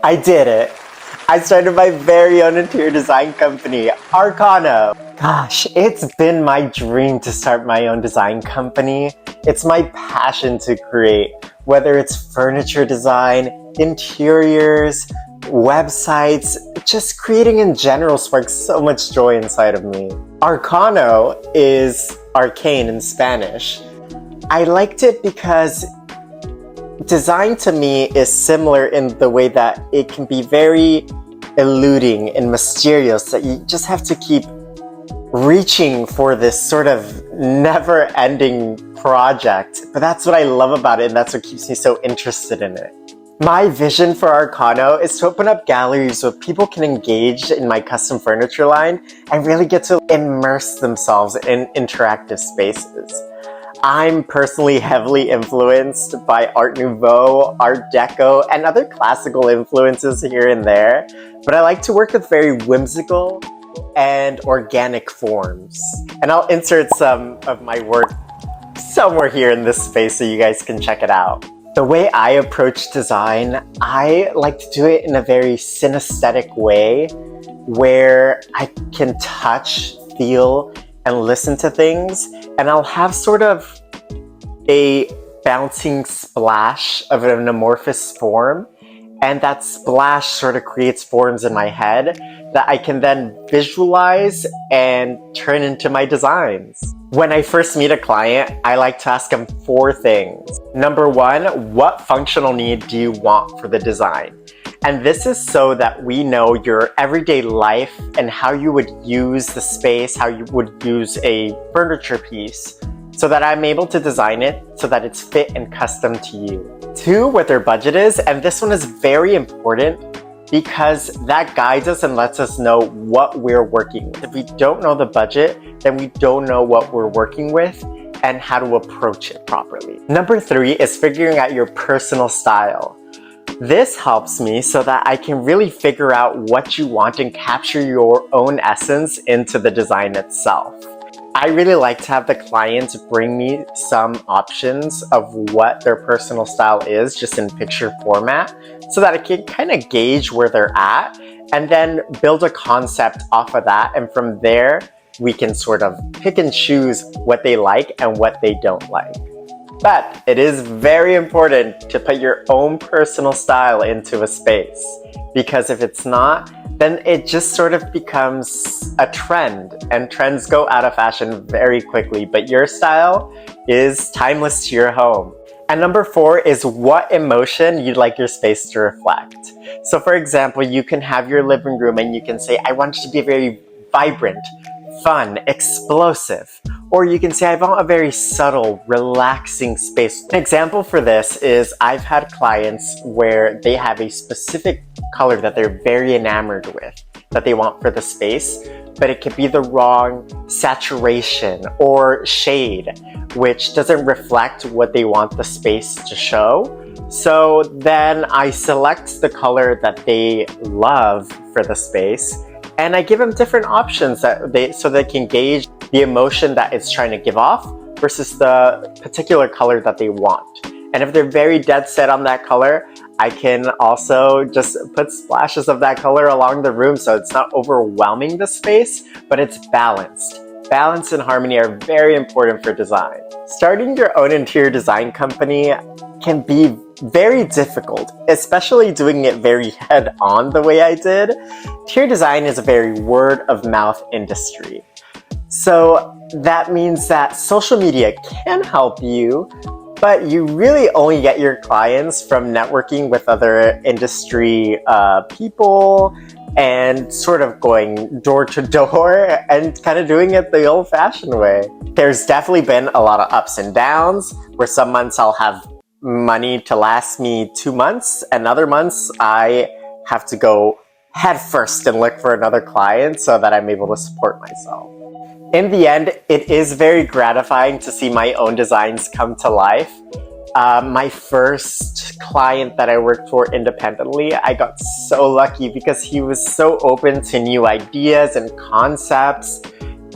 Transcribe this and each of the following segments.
I did it. I started my very own interior design company, Arcano. Gosh, it's been my dream to start my own design company. It's my passion to create, whether it's furniture design, interiors, websites, just creating in general sparks so much joy inside of me. Arcano is arcane in Spanish. I liked it because design to me is similar in the way that it can be very eluding and mysterious, that you just have to keep reaching for this sort of never-ending project. But that's what I love about it, and that's what keeps me so interested in it. My vision for Arcano is to open up galleries where people can engage in my custom furniture line and really get to immerse themselves in interactive spaces. I'm personally heavily influenced by Art Nouveau, Art Deco, and other classical influences here and there, but I like to work with very whimsical and organic forms. And I'll insert some of my work somewhere here in this space so you guys can check it out. The way I approach design, I like to do it in a very synesthetic way where I can touch, feel, and listen to things, and I'll have sort of a bouncing splash of an amorphous form, and that splash sort of creates forms in my head that I can then visualize and turn into my designs. When I first meet a client, I like to ask them 4 things. Number 1, what functional need do you want for the design? And this is so that we know your everyday life and how you would use the space, how you would use a furniture piece, so that I'm able to design it so that it's fit and custom to you. 2, what their budget is, and this one is very important because that guides us and lets us know what we're working with. If we don't know the budget, then we don't know what we're working with and how to approach it properly. Number 3 is figuring out your personal style. This helps me so that I can really figure out what you want and capture your own essence into the design itself. I really like to have the clients bring me some options of what their personal style is just in picture format so that I can kind of gauge where they're at and then build a concept off of that, and from there we can sort of pick and choose what they like and what they don't like. But it is very important to put your own personal style into a space, because if it's not, then it just sort of becomes a trend, and trends go out of fashion very quickly, but your style is timeless to your home. And number 4 is what emotion you'd like your space to reflect. So for example, you can have your living room and you can say, I want it to be very vibrant, fun, explosive. Or you can say, I want a very subtle, relaxing space. An example for this is I've had clients where they have a specific color that they're very enamored with, that they want for the space, but it could be the wrong saturation or shade, which doesn't reflect what they want the space to show. So then I select the color that they love for the space, and I give them different options so they can gauge the emotion that it's trying to give off versus the particular color that they want. And if they're very dead set on that color, I can also just put splashes of that color along the room so it's not overwhelming the space, but it's balanced. Balance and harmony are very important for design. Starting your own interior design company can be very difficult, especially doing it very head-on the way I did. Interior design is a very word-of-mouth industry. So that means that social media can help you, but you really only get your clients from networking with other industry people and sort of going door to door and kind of doing it the old-fashioned way. There's definitely been a lot of ups and downs where some months I'll have money to last me 2 months, and other months I have to go head first and look for another client so that I'm able to support myself. In the end, it is very gratifying to see my own designs come to life. My first client that I worked for independently, I got so lucky because he was so open to new ideas and concepts,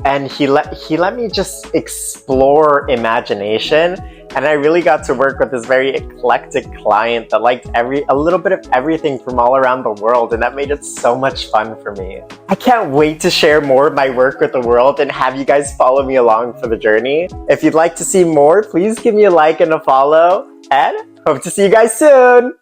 and he let me just explore imagination And I really got to work with this very eclectic client that liked a little bit of everything from all around the world, and that made it so much fun for me. I can't wait to share more of my work with the world and have you guys follow me along for the journey. If you'd like to see more, please give me a like and a follow, and hope to see you guys soon!